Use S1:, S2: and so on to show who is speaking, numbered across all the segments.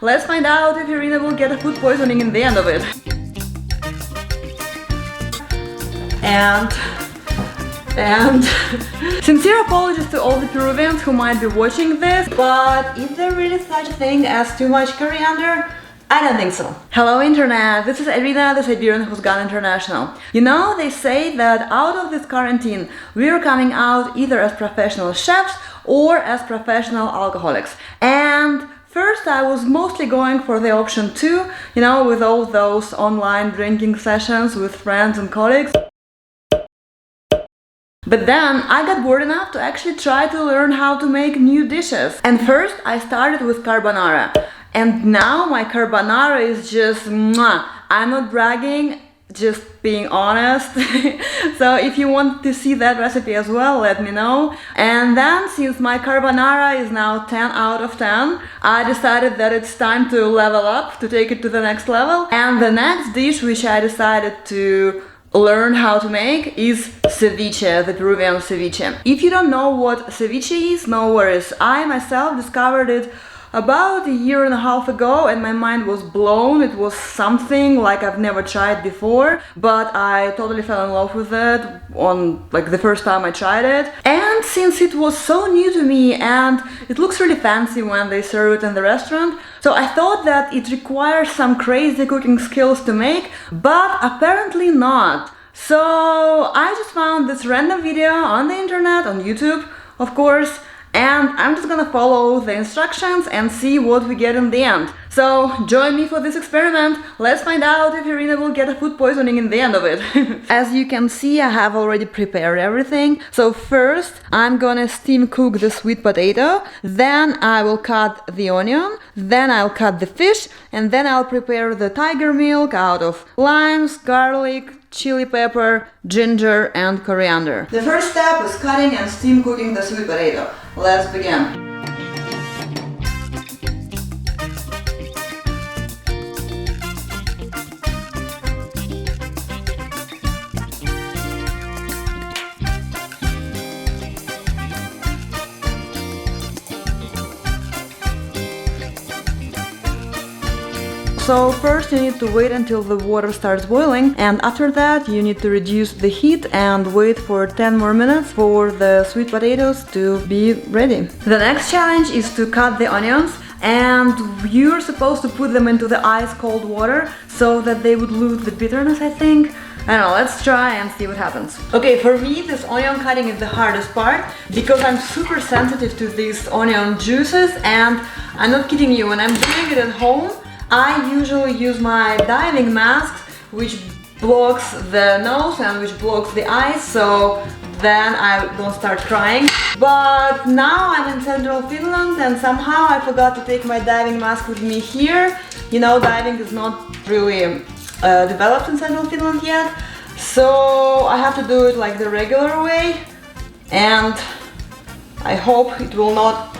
S1: Let's find out if Irina will get a food poisoning in the end of it. And sincere apologies to all the Peruvians who might be watching this, but is there really such a thing as too much coriander? I don't think so. Hello internet, this is Irina, the Siberian who's gone international. You know, they say that out of this quarantine we're coming out either as professional chefs or as professional alcoholics. And first I was mostly going for the option 2, you know, with all those online drinking sessions with friends and colleagues. But then I got bored enough to actually try to learn how to make new dishes. And first I started with carbonara. And now my carbonara is just mwah. I'm not bragging, just being honest. So if you want to see that recipe as well, let me know. And then, since my carbonara is now 10 out of 10, I decided that it's time to level up, to take it to the next level. And the next dish which I decided to learn how to make is ceviche, the Peruvian ceviche. If you don't know what ceviche is, no worries. I myself discovered it about a year and a half ago and my mind was blown. It was something like I've never tried before, but I totally fell in love with it on like the first time I tried it. And since it was so new to me and it looks really fancy when they serve it in the restaurant, so I thought that it requires some crazy cooking skills to make, but apparently not. So I just found this random video on the internet, on YouTube, of course, and I'm just gonna follow the instructions and see what we get in the end. So join me for this experiment. Let's find out if Irina will get a food poisoning in the end of it. As you can see, I have already prepared everything. So first I'm gonna steam cook the sweet potato, then I will cut the onion, then I'll cut the fish, and then I'll prepare the tiger milk out of limes, garlic, chili pepper, ginger and coriander. The first step is cutting and steam cooking the sweet potato. Let's begin. So first you need to wait until the water starts boiling, and after that you need to reduce the heat and wait for 10 more minutes for the sweet potatoes to be ready. The next challenge is to cut the onions, and you're supposed to put them into the ice cold water so that they would lose the bitterness, I think. I don't know, let's try and see what happens. Okay, for me this onion cutting is the hardest part because I'm super sensitive to these onion juices, and I'm not kidding you, when I'm doing it at home I usually use my diving mask, which blocks the nose and which blocks the eyes, so then I don't start crying. But now I'm in central Finland and somehow I forgot to take my diving mask with me here. You know, diving is not really developed in central Finland yet, so I have to do it like the regular way, and I hope it will not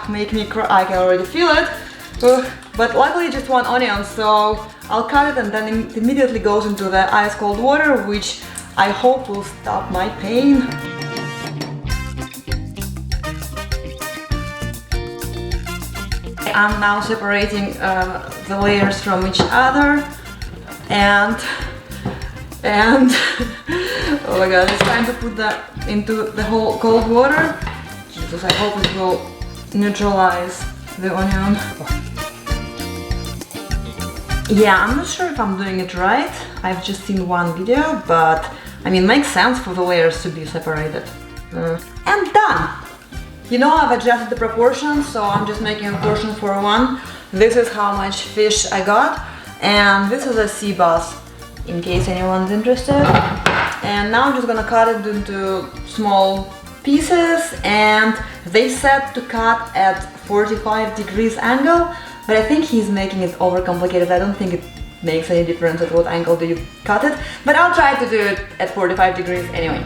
S1: make me cry. I can already feel it. But luckily just one onion, so I'll cut it and then it immediately goes into the ice cold water, which I hope will stop my pain. I'm now separating the layers from each other, and oh my god, it's time to put that into the whole cold water. Jesus, I hope it will neutralize the onion. Yeah, I'm not sure if I'm doing it right. I've just seen one video, but I mean, makes sense for the layers to be separated. And done! You know, I've adjusted the proportions, so I'm just making a portion for one. This is how much fish I got, and this is a sea bass, in case anyone's interested. And now I'm just gonna cut it into small pieces, and they said to cut at 45 degrees angle, but I think he's making it overcomplicated. I don't think it makes any difference at what angle do you cut it, but I'll try to do it at 45 degrees anyway.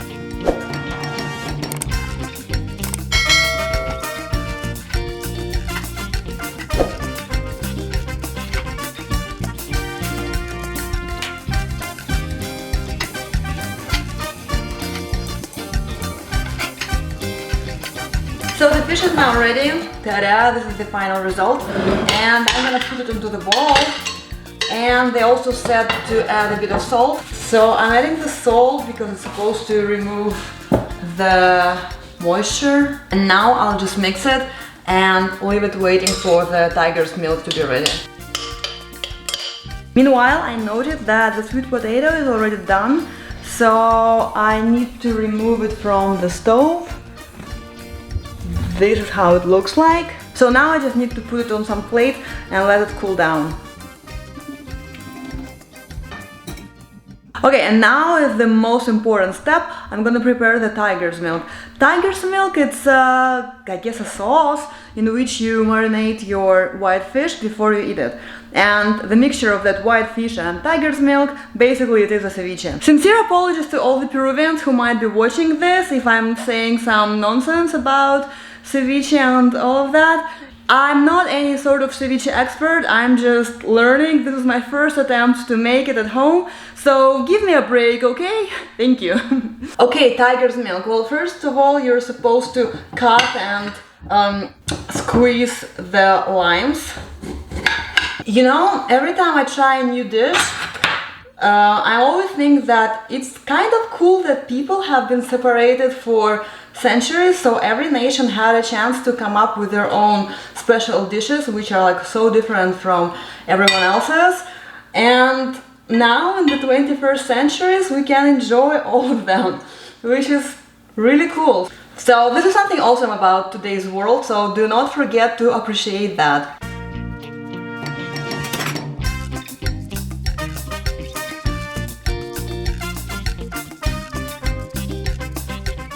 S1: So the fish is now ready, 10 Ta-da! This is the final result, and I'm gonna put it into the bowl. And they also said to add a bit of salt. So I'm adding the salt because it's supposed to remove the moisture. And now I'll just mix it and leave it waiting for the tiger's milk to be ready. Meanwhile, I noted that the sweet potato is already done, so I need to remove it from the stove. This is how it looks like. So now I just need to put it on some plate and let it cool down. Okay, and now is the most important step. I'm gonna prepare the tiger's milk. Tiger's milk, it's I guess a sauce in which you marinate your white fish before you eat it. And the mixture of that white fish and tiger's milk, basically it is a ceviche. Sincere apologies to all the Peruvians who might be watching this if I'm saying some nonsense about ceviche and all of that. I'm not any sort of ceviche expert, I'm just learning. This is my first attempt to make it at home, so give me a break, okay? Thank you. Okay, tiger's milk. Well, first of all, you're supposed to cut and squeeze the limes. You know, every time I try a new dish, I always think that it's kind of cool that people have been separated for centuries, so every nation had a chance to come up with their own special dishes, which are like so different from everyone else's. And now in the 21st centuries, we can enjoy all of them, which is really cool. So this is something awesome about today's world, so do not forget to appreciate that.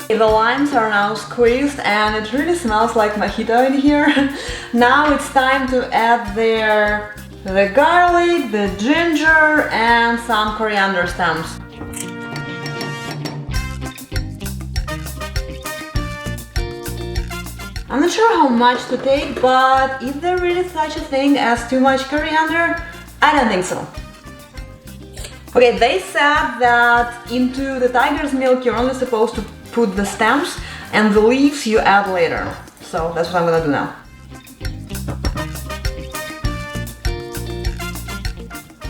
S1: The limes are now squeezed and it really smells like mojito in here. Now it's time to add the garlic, the ginger and some coriander stems. I'm not sure how much to take, but is there really such a thing as too much coriander? I don't think so. Okay, they said that into the tiger's milk you're only supposed to put the stems and the leaves you add later. So that's what I'm gonna do now.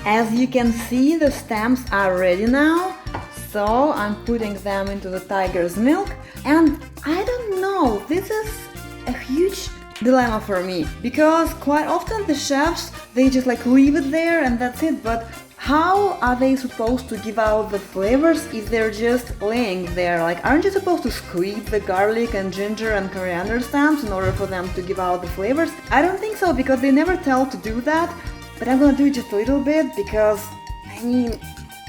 S1: As you can see, the stems are ready now. So I'm putting them into the tiger's milk. And I don't know, this is a huge dilemma for me. Because quite often the chefs, they just like leave it there and that's it. But how are they supposed to give out the flavors if they're just laying there? Like, aren't you supposed to squeeze the garlic and ginger and coriander stems in order for them to give out the flavors? I don't think so, because they never tell to do that. But I'm gonna do it just a little bit because, I mean,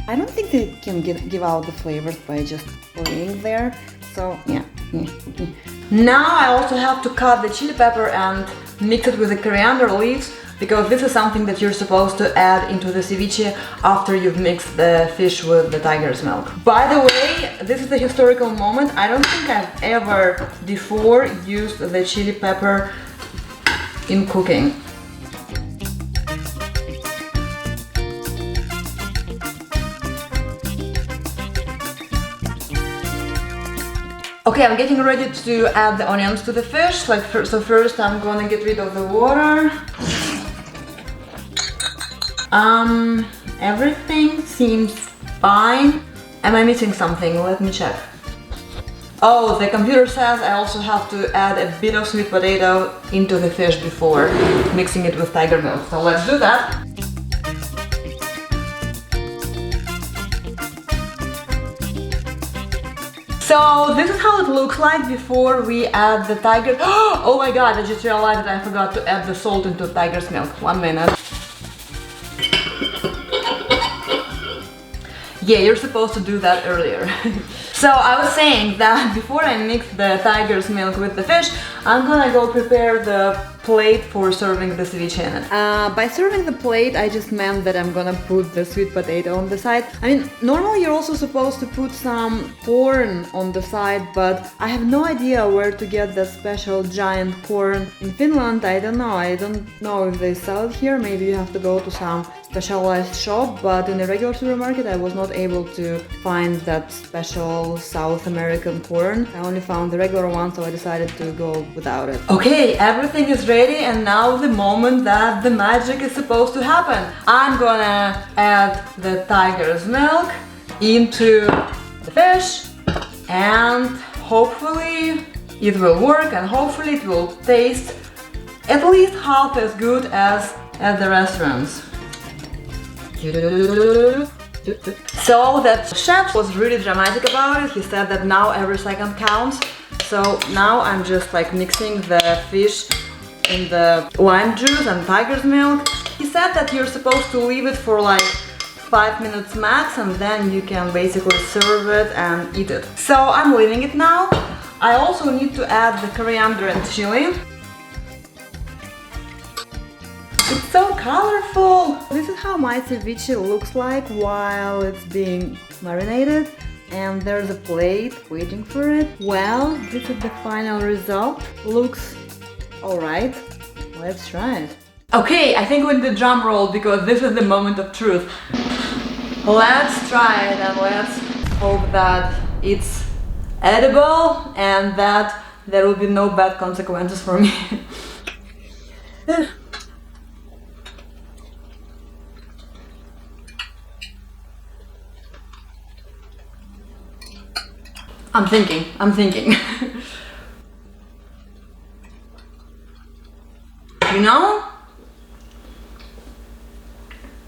S1: I don't think they can give out the flavors by just laying there. So, yeah. Now I also have to cut the chili pepper and mix it with the coriander leaves, because this is something that you're supposed to add into the ceviche after you've mixed the fish with the tiger's milk. By the way, this is a historical moment. I don't think I've ever before used the chili pepper in cooking. Okay, I'm getting ready to add the onions to the fish. So first I'm gonna get rid of the water. Everything seems fine. Am I missing something? Let me check. Oh, the computer says I also have to add a bit of sweet potato into the fish before mixing it with tiger milk. So let's do that. So this is how it looks like before we add the tiger. Oh my god, I just realized that I forgot to add the salt into tiger's milk. 1 minute. Yeah, you're supposed to do that earlier. So I was saying that before I mix the tiger's milk with the fish, I'm gonna go prepare the plate for serving the ceviche in it. By serving the plate, I just meant that I'm gonna put the sweet potato on the side. I mean, normally you're also supposed to put some corn on the side, but I have no idea where to get the special giant corn in Finland. I don't know if they sell it here. Maybe you have to go to some specialized shop, but in a regular supermarket I was not able to find that special South American corn. I only found the regular one, so I decided to go without it. Okay, everything is ready, and now the moment that the magic is supposed to happen. I'm gonna add the tiger's milk into the fish, and hopefully it will work, and hopefully it will taste at least half as good as at the restaurants. So that chef was really dramatic about it. He said that now every second counts. So now I'm just like mixing the fish in the lime juice and tiger's milk. He said that you're supposed to leave it for like 5 minutes max, and then you can basically serve it and eat it. So I'm leaving it now. I also need to add the coriander and chili. It's so colorful! This is how my ceviche looks like while it's being marinated. And there's a plate waiting for it. Well, this is the final result. Looks alright. Let's try it. Okay, I think we need a drum roll because this is the moment of truth. Let's try it, and let's hope that it's edible and that there will be no bad consequences for me. I'm thinking. You know?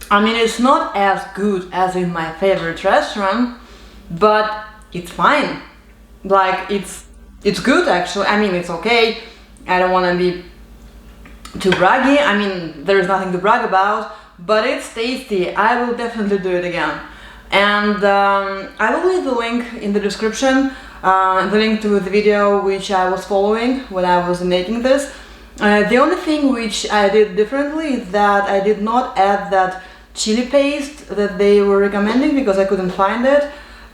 S1: I mean, it's not as good as in my favorite restaurant, but it's fine. Like, it's good actually. I mean, it's okay. I don't want to be too braggy. I mean, there's nothing to brag about, but it's tasty. I will definitely do it again. And I will leave the link in the description, the link to the video which I was following when I was making this. The only thing which I did differently is that I did not add that chili paste that they were recommending because I couldn't find it,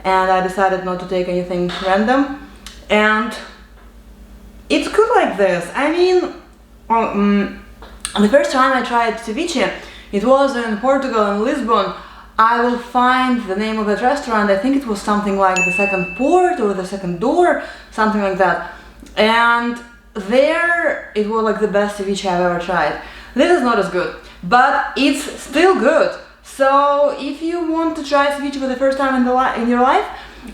S1: and I decided not to take anything random. And it's good like this. I mean, the first time I tried ceviche, it was in Portugal, in Lisbon. I will find the name of that restaurant. I think it was something like the second port or the second door, something like that. And there it was like the best ceviche I've ever tried. This is not as good, but it's still good. So if you want to try ceviche for the first time in your life,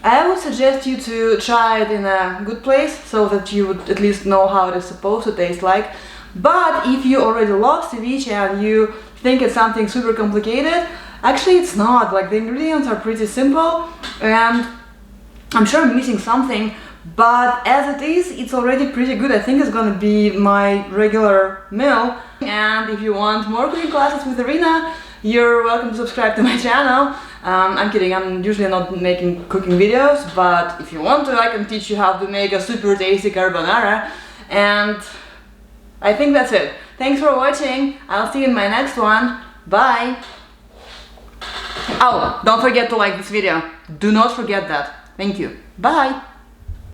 S1: I would suggest you to try it in a good place so that you would at least know how it is supposed to taste like. But if you already love ceviche and you think it's something super complicated, actually it's not. Like, the ingredients are pretty simple, and I'm sure I'm missing something, but as it is, it's already pretty good. I think it's gonna be my regular meal. And if you want more cooking classes with Irina, you're welcome to subscribe to my channel. I'm kidding, I'm usually not making cooking videos, but if you want to, I can teach you how to make a super tasty carbonara. And I think that's it. Thanks for watching. I'll see you in my next one. Bye! Oh, don't forget to like this video. Do not forget that. Thank you. Bye!